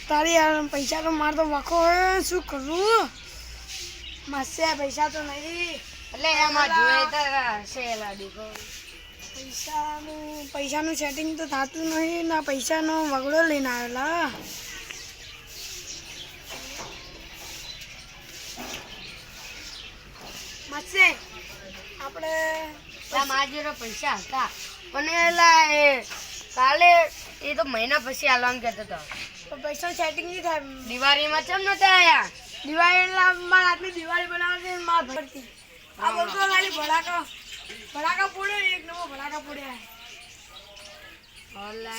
તારી પૈસા તો મારે તો વખો શું કરું માસે પૈસા તો નહીં એટલે એમાં જોઈએ તો પૈસાનું સેટિંગ તો થતું નહીં ના પૈસાનો વગડો લઈને આવેલા માસે આપણે મારા જોડે પૈસા હતા પણ એલા એ કાલે એ તો મહિના પછી આલવાનું કહેતો હતો તો પૈસાનું સેટિંગ નહીં થાય દિવાળીમાં ચમ નતા આયા દિવાળીના મારા હાથની દિવાળી બનાવવાની માર ભરતી આ બોલતો ખાલી ભડાકા પૂડ્યો એક નવો ભડાકા પૂડ્યા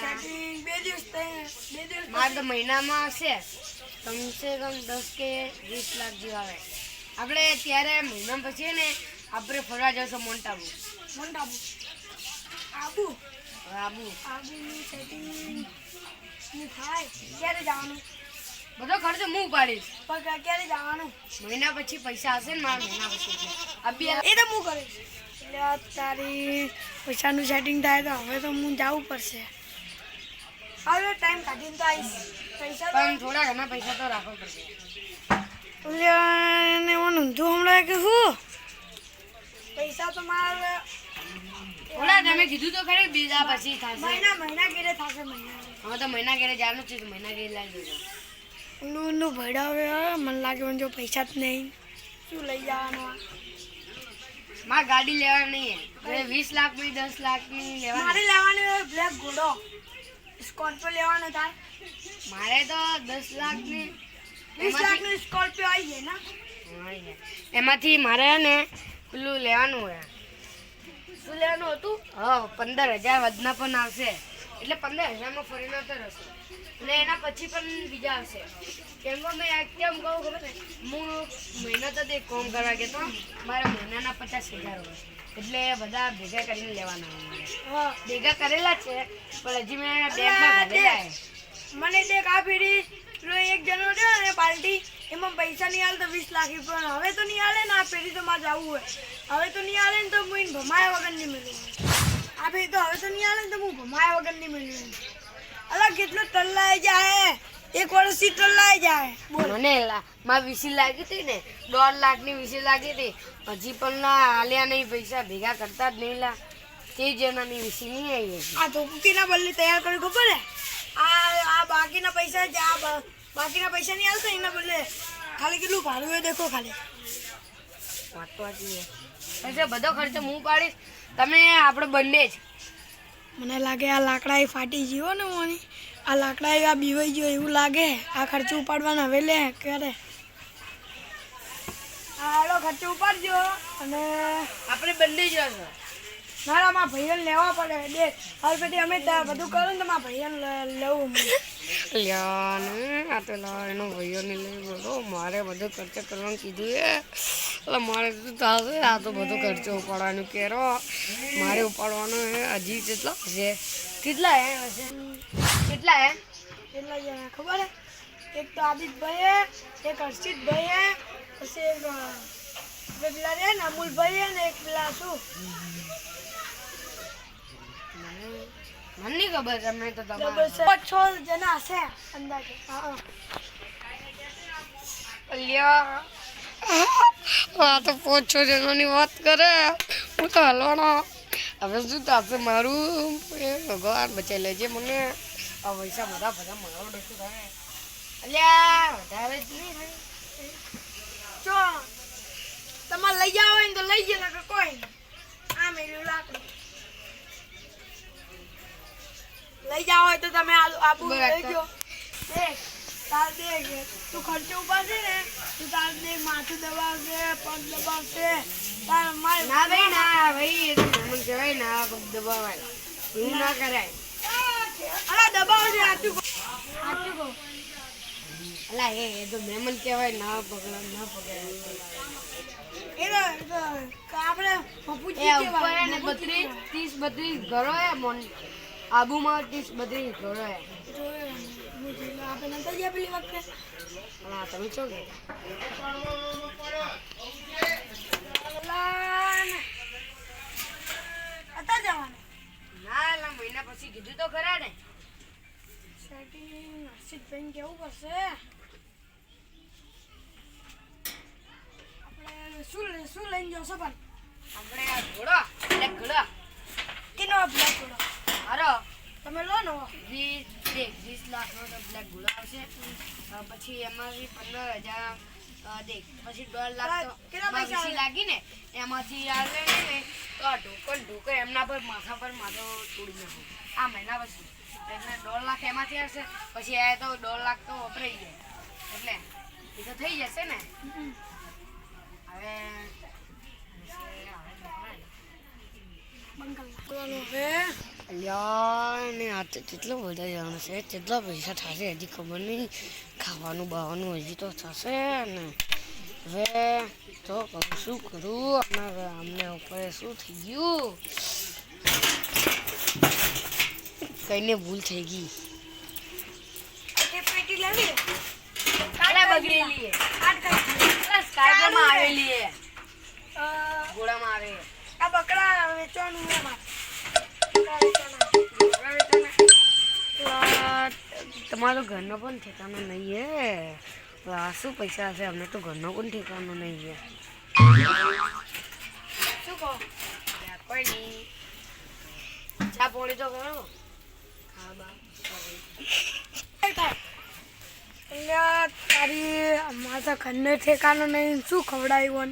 સેટિંગ 2 દિવસ મારે તો મહિનામાં હશે કમસે કમ 10 કે 20 લાખ જેવા આવે આપણે ત્યારે મહિના પછી ને આપણે ફરવા જઈશું મોન્ટ આબુ આબુનું સેટિંગ નહીં થાય ક્યારે જવાનું બધો ખર્ચો હું ઉપાડીશ પણ ક્યારે જવાનું મહિના પછી પૈસા હશે ને મારા મહિના પછી એ તો હું કરીશ એટલે તારી પૈસાનું સેટિંગ થાય તો હવે તો હું જવું પડશે હવે ટાઈમ કાઢીને તો આવીશ પૈસા પણ થોડા ઘણા પૈસા તો રાખવા પડશે ને ઊંધું હમણાં કે હું પૈસા તો મારે થોડા તમે કીધું તો ખરી બીજા પછી થશે મહિના ઘેરે થશે હવે તો મહિના ઘેરે જવાનું છે તો મહિના ઘેરે લાવી દેજો ઊંડું ભડાવે મને લાગે મને જો પૈસા જ નહીં શું લઈ જવાનું મારે ગાડી લેવાની નહીં 20 લાખની 10 લાખની લેવાની મારે લેવાની બ્લેક ઘોડો સ્કોર્પિયો લેવાનો થાય મારે તો 10 લાખની 20 લાખની સ્કોર્પિયો આવી જાય ને એમાંથી મારે ને પેલું લેવાનું હોય શું લેવાનું હતું 15,000 વધના પણ આવશે એટલે 15,000માં ફરીને આવતો રહેશે અને એના પછી પણ બીજા આવશે કેમ કે મેં કેમ કહું ખબર ને હું મહેનત જ એક કામ કરવા ગયો તો મારા મહિનાના 50,000 હોય એટલે બધા ભેગા કરીને લેવાના હોય ભેગા કરેલા છે પણ હજી મેં બેંકમાં ભરેલા મને દેખ આ પેઢી એક જણો છે ને પાર્ટી એમાં પૈસા નહીં હાલે તો 20 લાખ પણ હવે તો નહીં હાલે ને આ પેઢી તો મારે જવું હોય હવે તો નહીં હાલે ને તો હું ભમાયા વગર નહીં મળ્યું આ પેઢી તો હવે તો નહીં હાલે ને તો હું ભમાયા વગર નહીં મળ્યું અલા કેટલો ટલ્લાઈ જાય એક વર્ષથી ટલ્લાઈ જાય મને મારે 20 લાગી હતી ને 1.5 લાખની 20 લાગી હતી હજી પણ હાલ્યા નહીં પૈસા ભેગા કરતા જ નહીં લા તે જણાની 20 નહીં આવી આ ધોપકીના બદલી તૈયાર કરી ખબર હે આ બાકીના પૈસા જે આ બાકીના પૈસા નહીં આવશે એના બદલે ખાલી કેટલું ભાડું હોય દેખો ખાલી વાંચવા બધો ખર્ચો હું પાડીશ તમે આપણે બંને જ મને લાગે આ લાકડા એ ફાટી ગયો ને મોની આ લાકડા આ બીવાઈ ગયો એવું લાગે આ ખર્ચો ઉપાડવાનો હવે લે કરે આડો ખર્ચો ઉપાડજો અને આપણે બંને જ મારા માં ભાઈઓને લેવા પડે દેખ હાલ પેટી અમે બધું કરું ને તો મારા ભાઈઓને લેવું આ તો એનો ભાઈઓને લઈ બોલો મારે બધો ખર્ચો કરવાનું કીધું એટલે મારે તો થશે આ તો બધો ખર્ચો ઉપાડવાનું કેરો મારે ઉપાડવાનો હજી કેટલા હશે કેટલા કેટલા જણા ખબર હે એક તો આદિતભાઈ એક હર્ષિતભાઈ પછી એક પેલા રે ને અમૂલભાઈ ને એક પેલા શું મને નહીં ખબર તમે તો 6 જણા હશે અંદાજે આ તો 5-6 જણાની વાત કરે હું તો હલવાનો હવે શું થશે મારું ભગવાન બચાવી લેજે મને આ પૈસા બધા મારો ડોસું થાય અલ્યા વધારે જ નહીં થાય જો તમારે લઈ જાવ હોય ને તો લઈ જાય કે કોઈ આ મેલું લાકડું લઈ જાવ હોય તો તમે આબુ લઈ જો દેખ તાર દેખ તું ખર્ચો ઉપાડશે ને તું તાર દેખ માથું દબાવશે પગ દબાવશે તાર માર ના ભાઈ એ તો મહેમાન કહેવાય ના પગ દબાવાય એવું ના કરાય અલા દબાવશે આચું કહો અલા એ તો મહેમાન કહેવાય ના પકડા ના પકડાય આપણે ઉપર 32 ઘરો હે આબુમાં 30-32 ઘરો હે જોયે હું જેલો આપણે નતા ગયા પેલી વખતે હા તમે શું કે હતા જવાનું ના એલા મહિના પછી કીધું તો ખરા ને સેટિંગ હર્ષિતભાઈને કેવું પડશે આપણે શું લઈને જશો પણ આપણે આ ઘોડો બ્લેક ઘોડો કેનો બ્લેક ઘોડો હારો તમે લો ને 20 લાખનો તો બ્લેક ઘોડો આવશે પછી એમાંથી 15,000 દેખ પછી 1.5 લાખ તો કેટલા પૈસા વીસી લાગી ને એમાંથી આવે ને તો ઢોકર એમના પર માથા પર માથો તોડી નાખો આ મહિના પછી એટલે 1.5 લાખ એમાંથી આવશે પછી આ તો 1.5 લાખ તો વપરાઈ જાય એટલે એ તો થઈ જશે ને હવે ને આ તો કેટલો બધા જવાનું છે કેટલા પૈસા થશે હજી ખબર નહીં ખાવાનું બાવાનું હજી તો થશે ને હવે તો શું કરું અમને ઉપર શું થઈ ગયું કઈને ભૂલ થઈ ગઈ પેટી લેવી બગડેલી સ્કાયમાં આવેલી ઘોડામાં આવે આ બકરા વેચવાનું છે મારે તમારો ઘરનો પણ ઠેકાનો નહીં હે શું પૈસા હશે અમને તો ઘરનો પણ ઠેકાનો નહીં હે શું કહો કોઈ નહીં ચા પોણી તો કરો હા બા તારી અમારે તો ઘરનો ઠેકાનો નહીં શું ખવડાવ્યું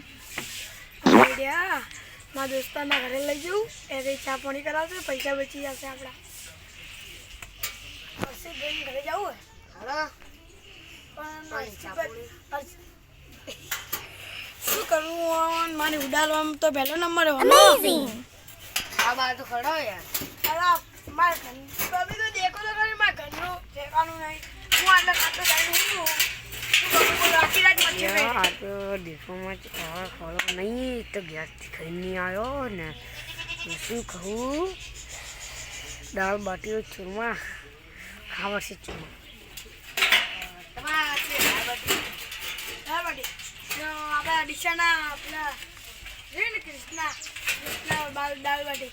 મારા દોસ્તારના ઘરે લઈ જવું એ કંઈ ચા પાણી કરાવશે પૈસા બચી જશે આપણા હર્ષિતભાઈ ઘરે જવું હાલો પણ શું કરવું મને ઉડાડવામાં તો પહેલો નંબર આ બા તો ખડો યાર અલા મારા ઘર તમે તો દેખો તો ખરી મારા ઘરનું ઠેકાનું નહીં હું આટલા ખાતો ટાઈમ હું આ તો દેખોમાં ખડો નહીં તો ગેસથી ખાઈ નહીં આવ્યો ને શું કહું દાળ બાટીઓ ચૂરમા ખાવા છે ચૂરમા આપણા ડીસાના આપણા ને કૃષ્ણા દાલબાટી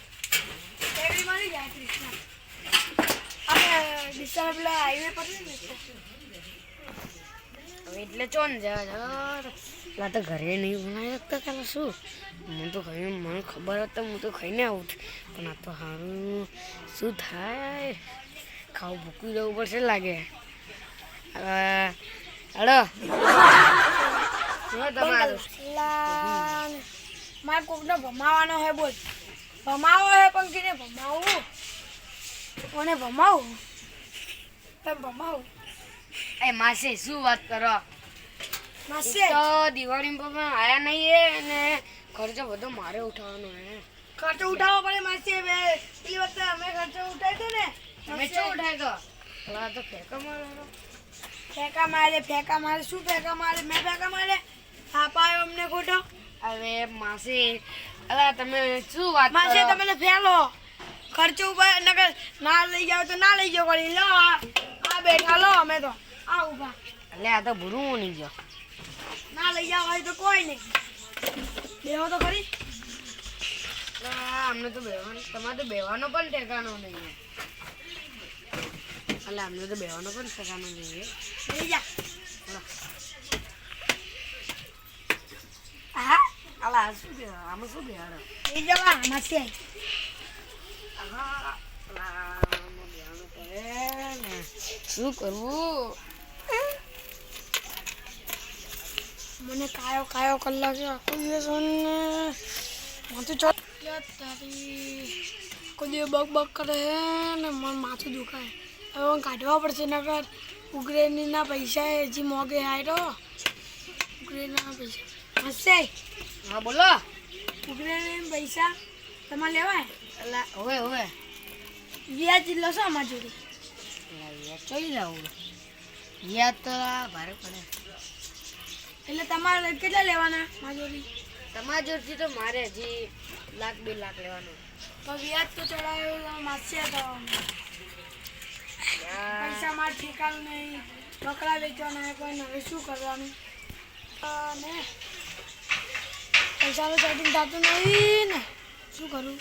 એવી મળી જાય કૃષ્ણા આપણે ડીસાના પેલા હાઈવે પર ને એટલે ચોન જવા પેલા તો ઘરે નહીં બનાવી શકતા પેલા શું હું તો ખાઈને મને ખબર હતા હું તો ખાઈને આવું પણ આ તો સારું શું થાય ખાવું ભૂકી જવું પડશે લાગે હડો તમારું મારે કોકને ભમાવાનો હે બોલ ભમાવો હે પણ કીને ભમાવું કોને ભમાવું તમે ભમાવું એ માસે શું વાત કરો માસે તો દિવાળી પર આયા નહીં હે અને ખર્ચો બધો મારે ઉઠાવવાનો હે ખર્ચો ઉઠાવવો પડે માસે પેલી વખતે અમે ખર્ચો ઉઠાવ્યો ને તમે શું ઉઠાવ્યો પેલા તો ફેંકા મારો ફેંકા મારે શું ફેંકા મારે મેં ફેંકા મારે પાયો અમને ખોટો હવે માસે અલા તમે શું વાત માસે કરો તમે ફેલો ખર્ચો ઉપર નકર ના લઈ જાવ તો ના લઈ જાવ કરી લો આ બેઠા લો અમે તો આ ઉભા એટલે આ તો ભૂરું નહીં ગયો ના લઈ જાવ હોય તો કોઈ નહીં બેહો તો ખરી અમને તો બેવાનું તમારે તો બેવાનો પણ ઠેકાનો નહીં એટલે અમને તો બેવાનો પણ ઠેકાનો નહીં લઈ જા હા અલા શું બેવા આમાં શું બેવાડો લઈ જવા માસે શું કરવું મને કાયો કલાક આખો દિવસ માથું ચોટ તારી કોઈ દિવસ બક કરે ને મને માથું દુખાય હવે કાઢવા પડશે નકર ઉગ્રેનીના પૈસા હજી મોગે આયરો ઉગ્રેનના પૈસા હશે હા બોલો ઉગ્રેની પૈસા તમારે લેવાય અલા હવે હવે વ્યાજ લસો અમાર જોડે ચોઈ જાવું યાદ તો ભારે પડે એટલે તમારે કેટલા લેવાના માજોરી તમારા જોડથી તો મારે હજી 1 લાખ 2 લાખ લેવાનું તો વ્યાજ તો ચડાવ્યો માસે તો પૈસા માર ઠેકાનું નહીં, બકરા વેચવાના પણ હવે શું કરવાનું? ને પૈસાનું સેટિંગ થતું નહીં ને શું કરું?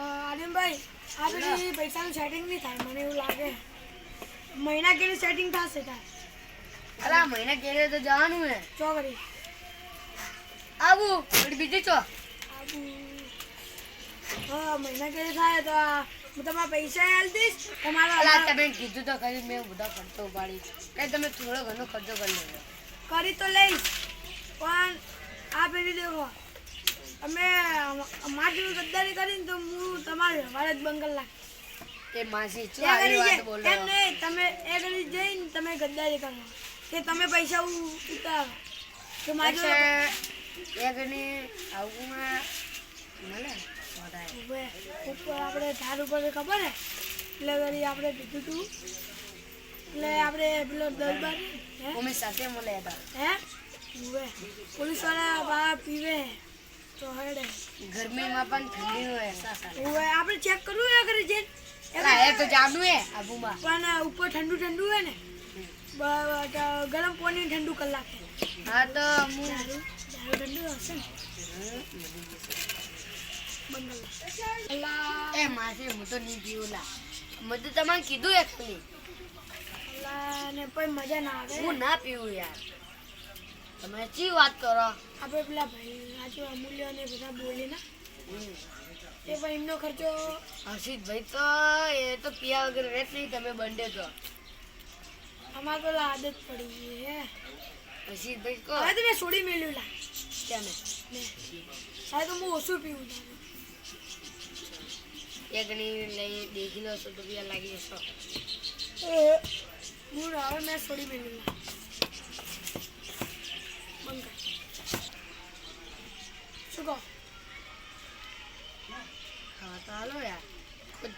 આર્યનભાઈ આ બધી પૈસાનું સેટિંગ નહીં થાય મને એવું લાગે. મહિના કેનું સેટિંગ થશે તાર? અલા મહિના કેરે તો જવાનું હે. ચો કરી આવું વળી બીજું ચો. હા મહિના કેરે થાય તો હું તમારા પૈસા આલ દઈશ. અલા તમારા તમે કીધું તો ખરી મેં બધા ખર્ચો ઉપાડી. કઈ તમે થોડો ઘણો ખર્ચો કરી લેજો. કરી તો લઈશ પણ આ પેલી દેખો અમે મારી ગદ્દારી કરીને તો હું તમારે વ્યવહાર જ બંગલ લાગે. એ માસી શું આવી વાત બોલો. એમ નહીં તમે એ ઘડી જઈને તમે ગદ્દારી કરો કે તમે પૈસા ઉતારો કે મારી એકની આવું મળે ઉભે ઉપર આપણે ધાર ઉપર ખબર ને એટલે ઘડી આપણે કીધું તું એટલે આપણે પેલો દરબાર હે મમ્મી સાથે મળે હતા. હે ઉભે પોલીસવાળા બા પીવે તો હેડે ગરમીમાં પણ ઠંડીનો અહેસાસ આવે. ઉભે આપણે ચેક કરવું એ ઘડી જઈને અલા એ તો જાડું હે આબુમાં. પણ ઉપર ઠંડુ ઠંડુ હોય ને ગરમ પાણી ઠંડુ કલાકે હા તો હું દારૂ ઠંડુ હશે ને બંગલ અલ્લા એ માસી હું તો નહીં પીવું લા. મેં તો તમને કીધું એકલી અલ્લા ને કોઈ મજા ના આવે. હું ના પીવું યાર. તમે ચી વાત કરો. આપણે પેલા ભાઈ આજુ અમૂલ્ય ને બધા બોલી ને એ પણ એમનો ખર્ચો હર્ષિતભાઈ તો એ તો પિયા વગર રહેત નહીં. તમે બંને તો અમારે તો આદત પડી ગઈ હે. હર્ષિતભાઈ કહો હવે તો મેં છોડી મેળ્યું લા તમે ને હવે તો હું ઓછું પીવું છું. એકની લઈ દેખી લો છો તો પિયા લાગી જશો. હું હવે મેં છોડી મેળ્યું લા બંધ કર. શું કહો હા તો હાલો યાર.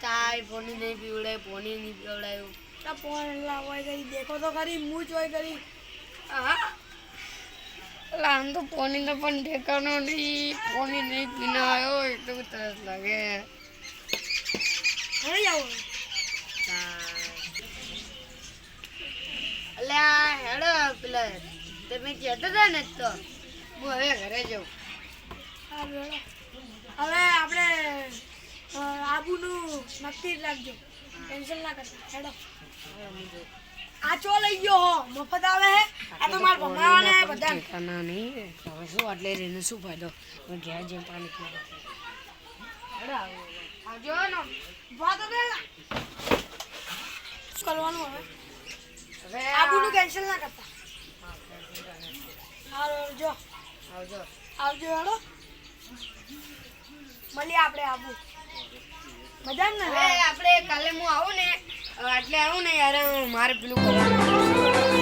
તાય પોની નહીં પીવડાય પોની નહીં પીવડાયું. આ ફોન લાવવાય કરી દેખો તો ખરી હું જ હોય કરી. હા આમ તો પોની તો પણ ઠેકાનો નહીં. પોની નહીં પીને આવ્યો એટલું તરસ લાગે. ઘરે જાવ અલ્યા હેડો પેલા તમે કહેતા હતા ને તો હું હવે ઘરે જાઉં. હવે આપણે આબુનું નક્કી જ રાખજો ટેન્શન ના કરતા હેડો. આ ચો લઈ ગયો હો મફત આવે હે આ તો માર ભમાવાને હે બધા ઠેકાના નહીં. હવે શું આટલે રહીને શું ફાયદો. હું ઘેર જઈને પાણી પીવા. હેડો આવજો ને. વાત હવે શું કરવાનું હવે હવે આબુનું કેન્સલ ના કરતા. આવજો આવજો. આવજો હેડો મળીએ આપણે આબુ મજા ને હવે આપણે કાલે હું આવું ને એટલે આવું ને યાર મારે પેલું કરવાનું